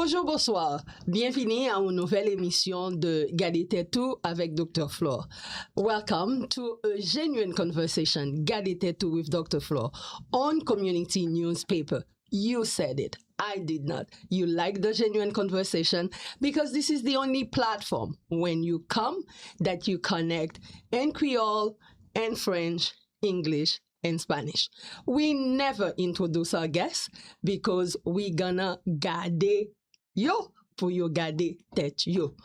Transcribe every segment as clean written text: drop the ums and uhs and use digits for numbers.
Bonjour, bonsoir. Bienvenue à une nouvelle émission de Gade Tet Ou avec Dr. Flore. Welcome to a genuine conversation, Gade Tet Ou with Dr. Flore, on community newspaper. You said it. I did not. You like the genuine conversation because this is the only platform when you come that you connect in Creole and French, English, and Spanish. We never introduce our guests because we gonna gade yo for your Gade Tet Ou.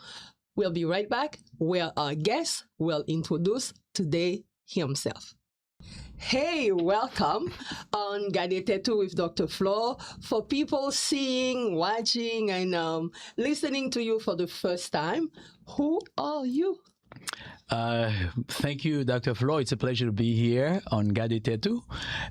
We'll be right back where our guest will introduce today himself. Hey, welcome on Gade Tet Ou with Dr. Flore. For people seeing, watching, and listening to you for the first time, who are you? Thank you, Dr. Flore. It's a pleasure to be here on Gade Tet Ou.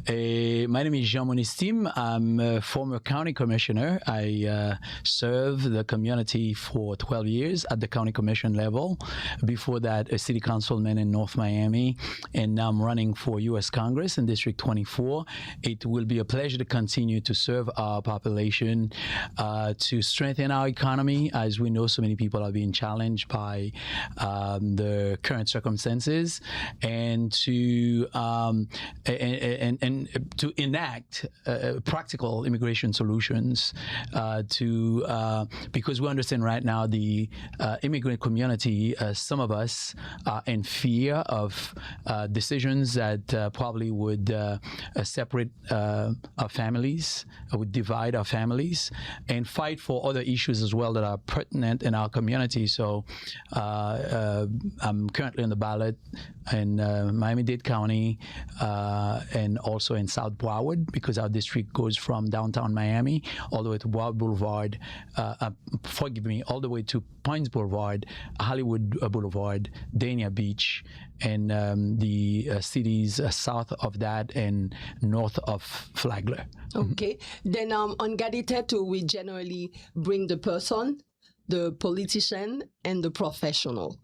My name is Monestime. I'm a former county commissioner. I served the community for 12 years at the county commission level. Before that, a city councilman in North Miami, and now I'm running for U.S. Congress in District 24. It will be a pleasure to continue to serve our population, to strengthen our economy. As we know, so many people are being challenged by the current circumstances, and to to enact practical immigration solutions because we understand right now the immigrant community, some of us are in fear of decisions that probably would separate our families, would divide our families, and fight for other issues as well that are pertinent in our community. So I'm currently on the ballot in Miami-Dade County and also in South Broward, because our district goes from downtown Miami all the way to Broward Boulevard, all the way to Pines Boulevard, Hollywood Boulevard, Dania Beach, and the cities south of that and north of Flagler. Okay. Then on Gade Tet Ou, we generally bring the person, the politician, and the professional.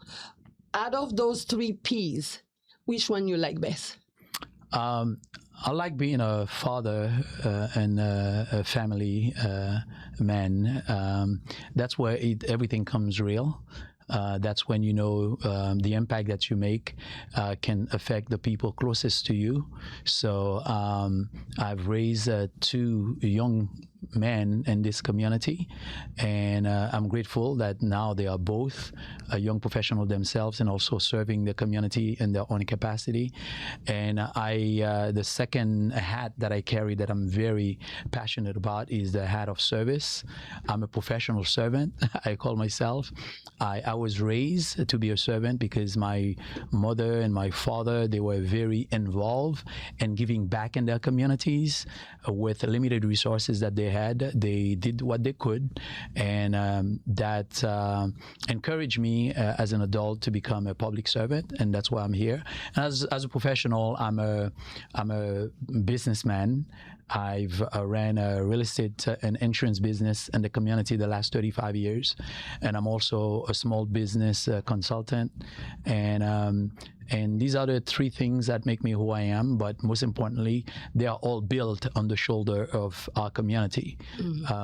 Out of those three P's, which one you like best? I like being a father and a family man. That's where everything comes real. That's when you know the impact that you make can affect the people closest to you. So I've raised two young men in this community, and I'm grateful that now they are both young professionals themselves and also serving the community in their own capacity. And the second hat that I carry that I'm very passionate about is the hat of service. I'm a professional servant, I call myself. I was raised to be a servant because my mother and my father, they were very involved in giving back in their communities with limited resources that they had. They did what they could, and that encouraged me as an adult to become a public servant, and that's why I'm here. As a professional, I'm a businessman. I've ran a real estate and insurance business in the community the last 35 years, and I'm also a small business consultant. And these are the three things that make me who I am, but most importantly, they are all built on the shoulder of our community,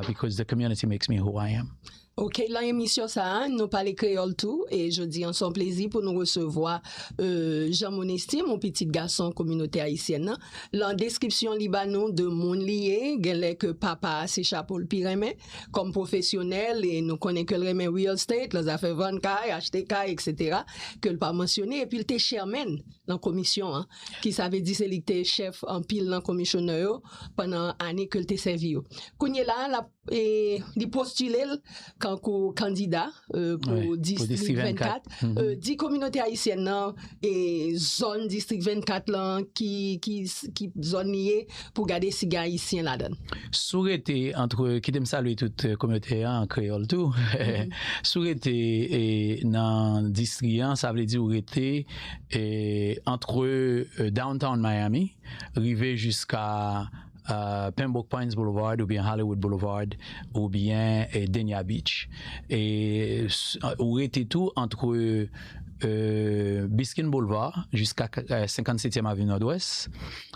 because the community makes me who I am. Ok, dans l'émission ça, nous parlons créole tout, et je dis en son plaisir pour nous recevoir Jean Monestime, mon petit garçon communauté haïtienne. La description libanon de mon lié, gèle que papa c'est chapeau le pyrémé, comme professionnel, et nous connaissons que le remè real estate, les affaires vendre caille, acheter caille, etc., que le pas mentionné, et puis il était chairman dans la commission, hein, qui savait dire c'est qu'il était chef en pile dans la commissionnaire pendant année que il était servi. Kounye là, il postulé quand candidat pour district 24, 10 communautés haïtiennes et zone district 24 là qui zone liée pour garder si gars haïtiens là-dedans. Souhaité entre qui t'aime saluer toute communauté en créole tout. Souhaité dans district ça veut dire été entre downtown Miami, arrivé jusqu'à Pembroke Pines Boulevard ou bien Hollywood Boulevard ou bien Dania Beach, et où était tout entre Biskin Boulevard jusqu'à 57e Avenue Nord-Ouest,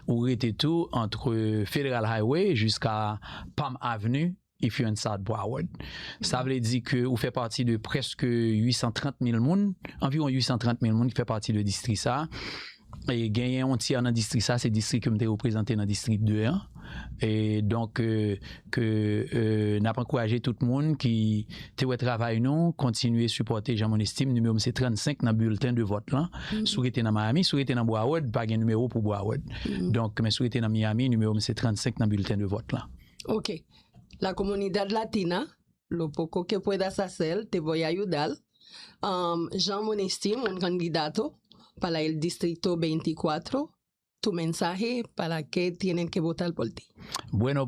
où était tout entre Federal Highway jusqu'à Palm Avenue if you're in South Broward. Ça veut dire que vous faites partie de presque 830 000 moun, environ 830 000 moun qui fait partie de district ça. Et gagner un tiers dans le district ça, c'est le district que je représenté dans le district 2. Hein? Et donc, n'a pas encouragé tout le monde qui travaille nous, continuer à supporter Jean Monestime. Numéro c'est 35 dans le bulletin de vote là. Si vous êtes dans Miami, si vous êtes dans Broward, pas de numéro pour Broward. Donc, mais si vous êtes dans Miami, numéro c'est 35 dans le bulletin de vote là. Ok. La comunidad latina, lo poco que puedas hacer, te voy a ayudar. Jean Monestime, un candidato para el distrito 24. Tu mensaje para que tienen que votar por ti. Bueno,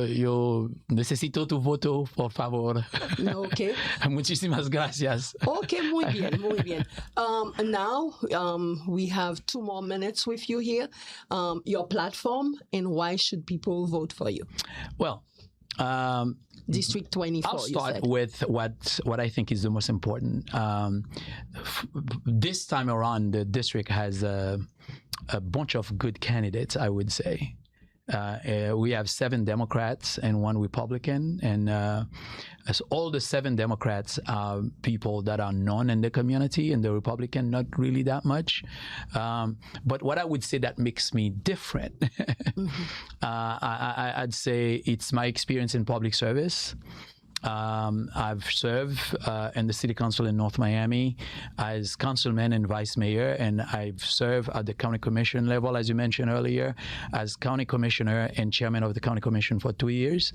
yo necesito tu voto, por favor. Okay. Muchísimas gracias. Okay, muy bien. Now, we have 2 more minutes with you here. Your platform and why should people vote for you? Well, District 24. I'll start with what I think is the most important. This time around, the district has a bunch of good candidates, I would say. We have 7 Democrats and 1 Republican, and as all the 7 Democrats are people that are known in the community, and the Republican not really that much. But what I would say that makes me different, I'd say it's my experience in public service. I've served in the City Council in North Miami as councilman and vice mayor, and I've served at the county commission level, as you mentioned earlier, as county commissioner and chairman of the county commission for 2 years.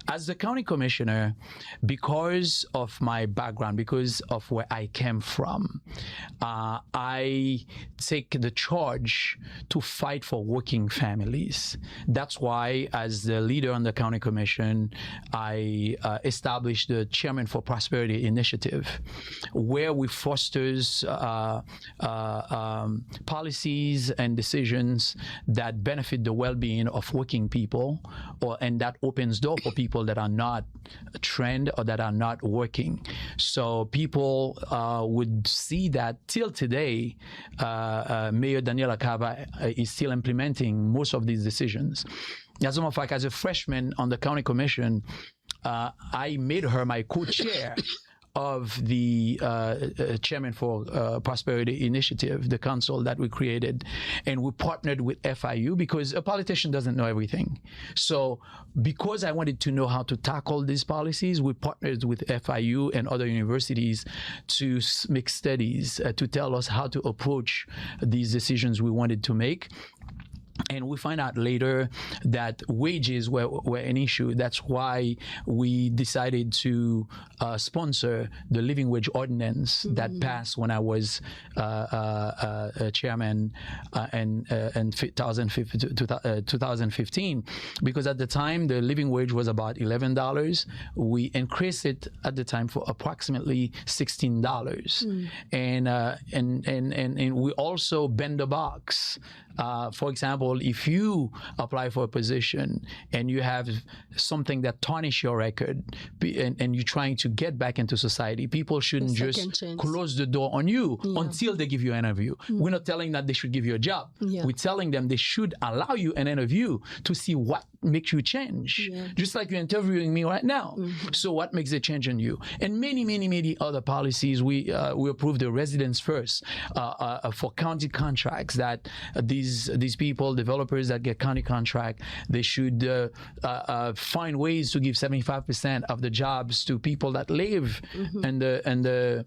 As the county commissioner, because of my background, because of where I came from, I take the charge to fight for working families. That's why, as the leader on the county commission, I established the Chairman for Prosperity Initiative, where we fosters policies and decisions that benefit the well-being of working people, and that opens door for people that are not trained or that are not working. So people would see that till today, Mayor Daniela Cava is still implementing most of these decisions. As a matter of fact, as a freshman on the county commission, I made her my co-chair of the Chairman for Prosperity Initiative, the council that we created. And we partnered with FIU because a politician doesn't know everything. So because I wanted to know how to tackle these policies, we partnered with FIU and other universities to make studies to tell us how to approach these decisions we wanted to make. And we find out later that wages were an issue. That's why we decided to sponsor the living wage ordinance that passed when I was chairman in 2015. Because at the time, the living wage was about $11. We increased it at the time for approximately $16. And we also bend the box. For example, if you apply for a position and you have something that tarnish your record and you're trying to get back into society, people shouldn't just close the door on you until they give you an interview. We're not telling that they should give you a job. We're telling them they should allow you an interview to see what makes you change. Just like you're interviewing me right now. So what makes a change in you? And many other policies. We approved the residents first for county contracts, that these people, developers that get county contract, they should find ways to give 75% of the jobs to people that live in the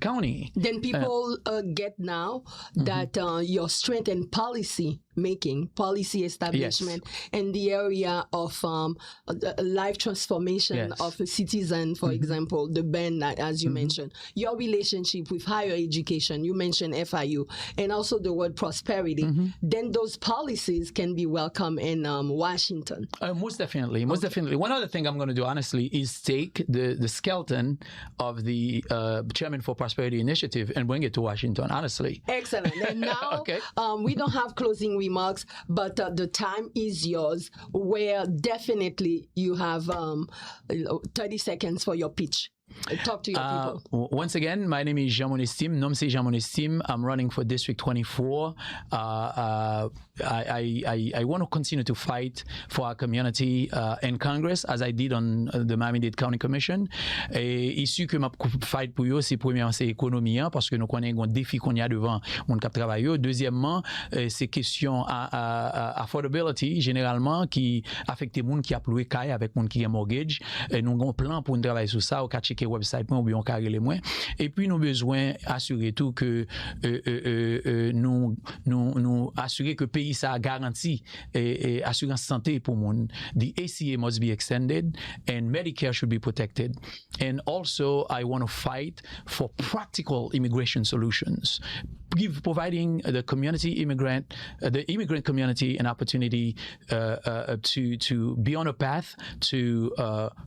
county. Then people get now that your strength in policy making, policy establishment, in the area of life transformation of a citizen, for example, the band, as you mentioned, your relationship with higher education, you mentioned FIU, and also the word prosperity, then those policies can be welcome in Washington. Most definitely. One other thing I'm going to do, honestly, is take the skeleton of the Chairman for Prosperity Initiative and bring it to Washington, honestly. Excellent. And now, we don't have closing remarks, but the time is yours, where definitely you have 30 seconds for your pitch. Talk to your people. Once again, my name is Jean Monestime. Nom c'est Jean Monestime. I'm running for District 24. I want to continue to fight for our community in Congress, as I did on the Miami-Dade County Commission. Et issu que ma fight pour eux, c'est premièrement c'est économie, parce que nous connaissons un défi qu'on y a devant mon cap travail. Deuxièmement, c'est question affordability généralement qui affecte les gens qui a loué caille avec les gens qui ont mortgage. Nous avons un plan pour travailler sur ça. Au cas checker website ou bien carrer les moins. Et puis nous besoin assurer tout que nous assurer que le pays ça garantit et assurance santé pour monde. The ACA must be extended and Medicare should be protected. And also I want to fight for practical immigration solutions. Providing the immigrant community an opportunity to be on a path to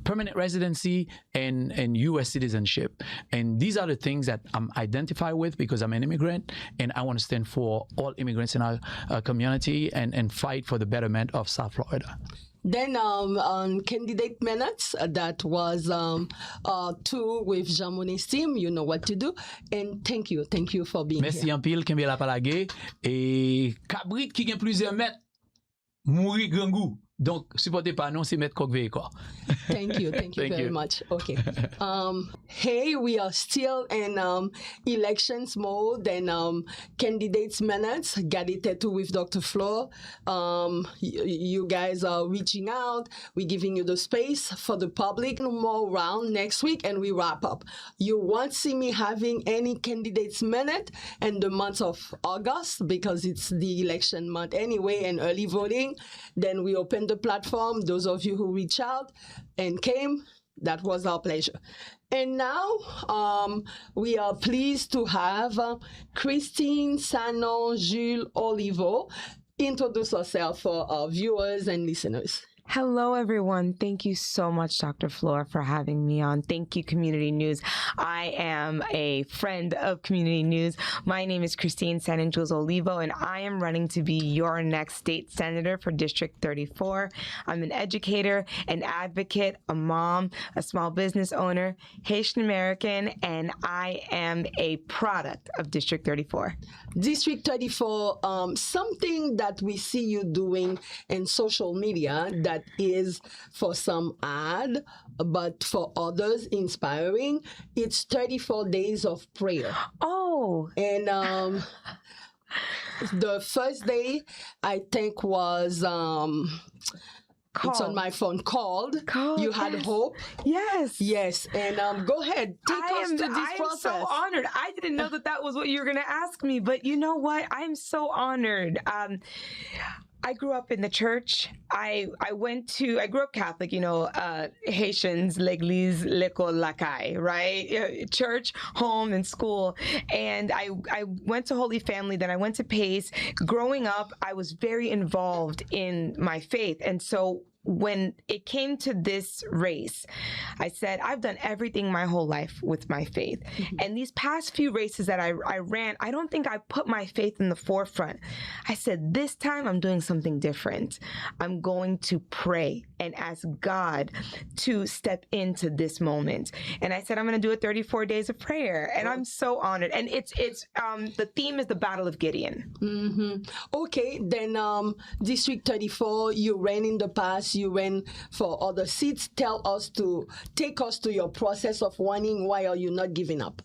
permanent residency and U.S. citizenship. And these are the things that I'm identified with because I'm an immigrant and I want to stand for all immigrants in our community and fight for the betterment of South Florida. Then on candidate minutes, that was 2 with Jean Monestime. You know what to do. And thank you for being here. Merci en pile, Kembe la palage. Et cabrit qui gagne plusieurs mètres, mourir grand goût. Donc, supportez pas, non, c'est mettre coq quoi. Thank you very much. Okay. Hey, we are still in elections mode and candidates minutes. Gade Tet Ou with Dr. Flore. You guys are reaching out. We're giving you the space for the public. No more round next week and we wrap up. You won't see me having any candidates minute in the month of August because it's the election month anyway and early voting. Then we open the platform. Those of you who reach out and came, that was our pleasure. And now we are pleased to have Christine Sanon-Jules Olivo introduce herself for our viewers and listeners. Hello, everyone. Thank you so much, Dr. Flore, for having me on. Thank you, Community News. I am a friend of Community News. My name is Christine Sanon-Jules Olivo, and I am running to be your next state senator for District 34. I'm an educator, an advocate, a mom, a small business owner, Haitian American, and I am a product of District 34. District 34, something that we see you doing in social media that is for some ad, but for others inspiring. It's 34 days of prayer. Oh. And the first day, I think was... It's on my phone. Called. You had yes. hope. Yes. Yes. And go ahead. Take us to this process. I am so honored. I didn't know that was what you were going to ask me, but you know what? I'm so honored. I grew up in the church. I grew up Catholic, Haitians, l'église, l'école, la caille, right? Church, home, and school. And I went to Holy Family, then I went to Pace. Growing up, I was very involved in my faith. And so when it came to this race, I said, I've done everything my whole life with my faith. Mm-hmm. And these past few races that I ran, I don't think I put my faith in the forefront. I said, this time I'm doing something different. I'm going to pray and ask God to step into this moment. And I said, I'm going to do it 34 days of prayer. And I'm so honored. And it's the theme is the Battle of Gideon. Mm-hmm. Okay, then District 34, you ran in the past. You ran for other seats. Take us to your process of running. Why are you not giving up?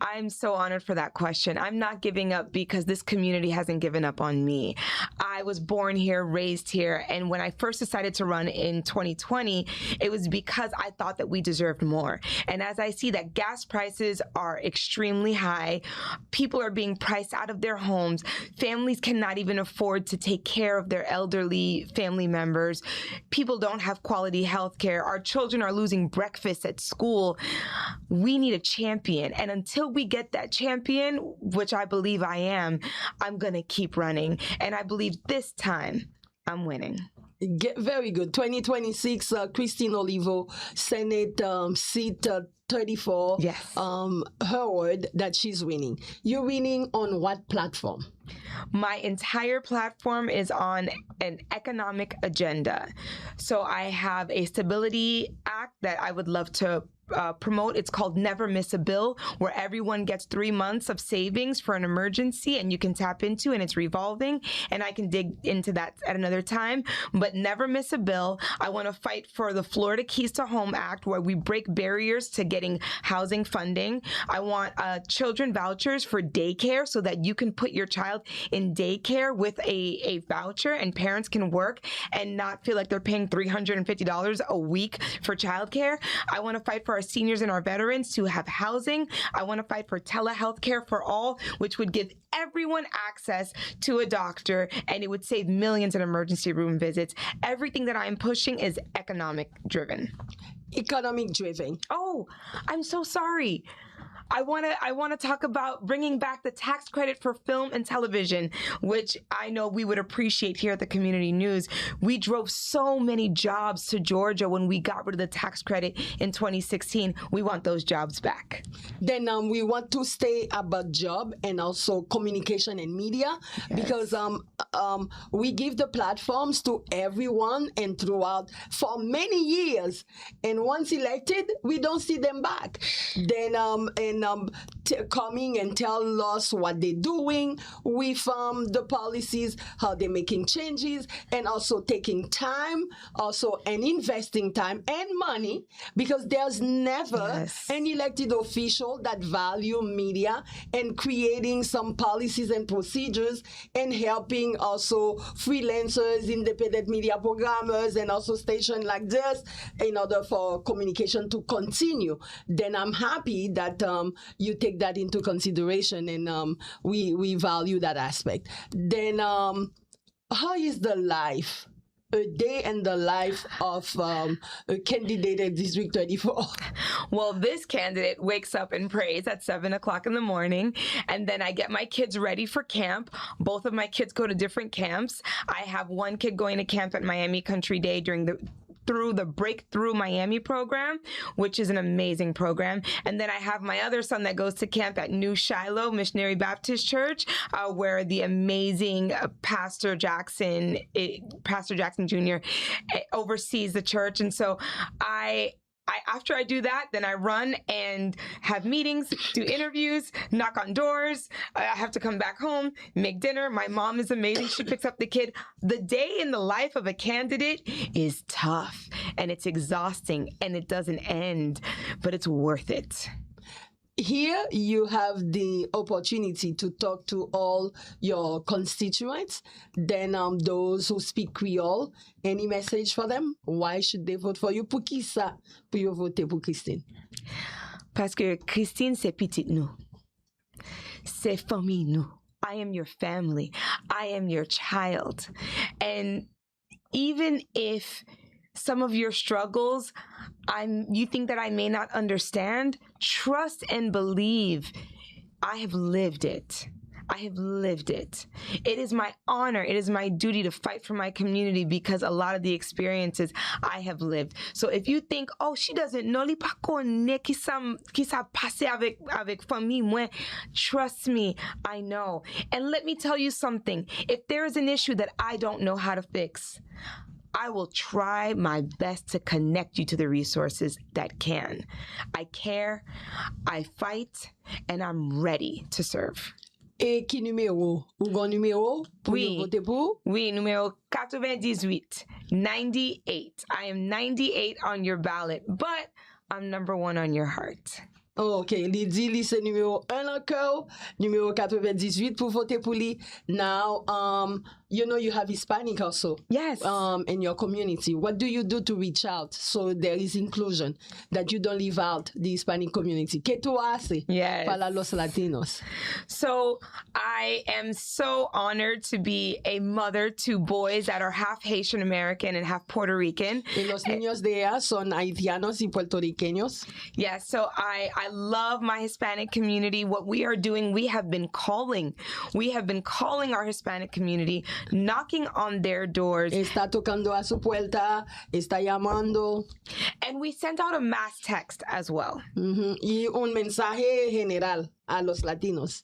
I'm so honored for that question. I'm not giving up because this community hasn't given up on me. I was born here, raised here, and when I first decided to run in 2020, it was because I thought that we deserved more. And as I see that gas prices are extremely high, people are being priced out of their homes, families cannot even afford to take care of their elderly family members, people don't have quality health care, our children are losing breakfast at school. We need a champion. And until we get that champion, which I believe I am, I'm going to keep running. And I believe this time I'm winning. Very good. 2026, Christine Olivo, Senate seat 34. Yes. Her word that she's winning. You're winning on what platform? My entire platform is on an economic agenda. So I have a Stability Act that I would love to promote. It's called Never Miss a Bill, where everyone gets 3 months of savings for an emergency, and you can tap into, and it's revolving. And I can dig into that at another time. But never miss a bill. I want to fight for the Florida Keys to Home Act, where we break barriers to getting housing funding. I want children vouchers for daycare so that you can put your child in daycare with a voucher, and parents can work and not feel like they're paying $350 a week for childcare. I want to fight for our seniors and our veterans to have housing. I want to fight for telehealth care for all, which would give everyone access to a doctor, and it would save millions in emergency room visits. Everything that I'm pushing is economic driven. Economic driven. Oh, I'm so sorry. I want to talk about bringing back the tax credit for film and television, which I know we would appreciate here at the Community News. We drove so many jobs to Georgia when we got rid of the tax credit in 2016. We want those jobs back. Then we want to stay about job and also communication and media, because we give the platforms to everyone and throughout for many years. And once elected, we don't see them back. Then coming and tell us what they're doing with the policies, how they're making changes, and also taking time, also and investing time and money, because there's never an elected official that value media and creating some policies and procedures and helping also freelancers, independent media programmers, and also stations like this in order for communication to continue. Then I'm happy that you take that into consideration, and we value that aspect. Then how is the life, a day in the life of a candidate at District 34? Well, this candidate wakes up and prays at 7 o'clock in the morning, and then I get my kids ready for camp. Both of my kids go to different camps. I have one kid going to camp at Miami Country Day through the Breakthrough Miami program, which is an amazing program. And then I have my other son that goes to camp at New Shiloh Missionary Baptist Church, where the amazing Pastor Jackson Jr. oversees the church. And so after I do that, then I run and have meetings, do interviews, knock on doors. I have to come back home, make dinner. My mom is amazing. She picks up the kid. The day in the life of a candidate is tough, and it's exhausting, and it doesn't end, but it's worth it. Here you have the opportunity to talk to all your constituents, then those who speak Creole. Any message for them? Why should they vote for you? Pour qui ça? Pour you voter pour Christine? Parce que Christine, c'est petite nous. C'est famille nous. I am your family. I am your child. And even if some of your struggles, you think that I may not understand, trust and believe. I have lived it. I have lived it. It is my honor. It is my duty to fight for my community, because a lot of the experiences I have lived. So if you think, oh, she doesn't know, li pa konne ki sa passe avec famille moi, trust me, I know. And let me tell you something. If there is an issue that I don't know how to fix, I will try my best to connect you to the resources that can. I care, I fight, and I'm ready to serve. Et qui numéro? Ou bon numéro pour voter pour? Oui, numéro 98. 98. I am 98 on your ballot, but I'm number 1 on your heart. Ok, li di li se numéro 1 encore, numéro 98 pour voter pour li. Now, you know you have Hispanic also. Yes. In your community. What do you do to reach out so there is inclusion, that you don't leave out the Hispanic community? ¿Qué tú haces para los latinos? So I am so honored to be a mother to boys that are half Haitian American and half Puerto Rican. Y los niños de ella son haitianos y puertorriqueños. Yes, so I love my Hispanic community. What we are doing, we have been calling our Hispanic community, knocking on their doors. Está tocando a su puerta, está llamando. And we sent out a mass text as well. Y un mensaje general a los latinos.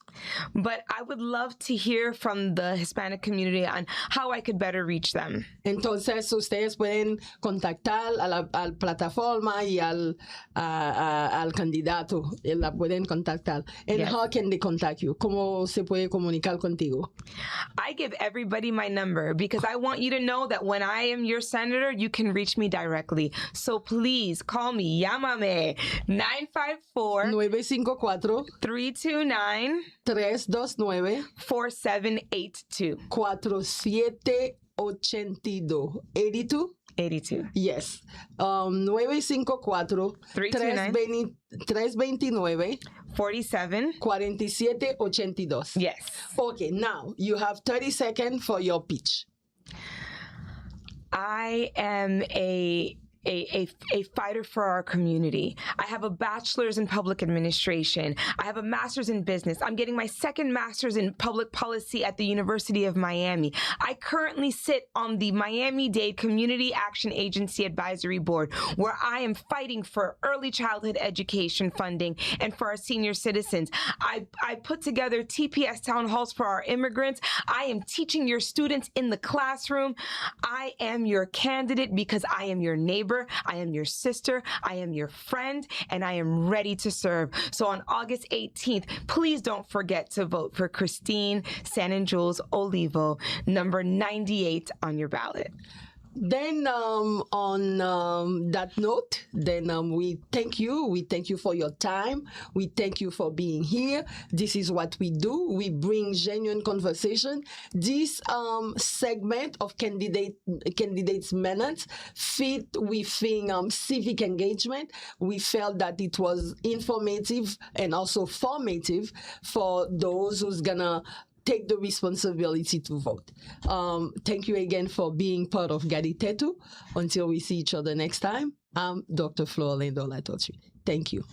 But I would love to hear from the Hispanic community on how I could better reach them. Entonces, ustedes pueden contactar a la plataforma y al candidato. La pueden contactar. And Yes. how can they contact you? ¿Cómo se puede comunicar contigo? I give everybody my number because I want you to know that when I am your senator, you can reach me directly. So please call me, llámame, 954 954-329-4782. 329 4782. 82? 82. Yes. 954 329 47. 4782. Yes. Okay, now you have 30 seconds for your pitch. I am a fighter for our community. I have a bachelor's in public administration. I have a master's in business. I'm getting my second master's in public policy at the University of Miami. I currently sit on the Miami-Dade Community Action Agency Advisory Board, where I am fighting for early childhood education funding and for our senior citizens. I put together TPS town halls for our immigrants. I am teaching your students in the classroom. I am your candidate because I am your neighbor. I am your sister, I am your friend, and I am ready to serve. So on August 18th, please don't forget to vote for Christine Sanon-Jules Olivo, number 98 on your ballot. Then on that note, then we thank you. We thank you for your time. We thank you for being here. This is what we do. We bring genuine conversation. This segment of candidates minutes fit within civic engagement. We felt that it was informative and also formative for those who's gonna take the responsibility to vote. Thank you again for being part of Gade Tet Ou. Until we see each other next time, I'm Dr. Flore Lindor Latortue. Thank you.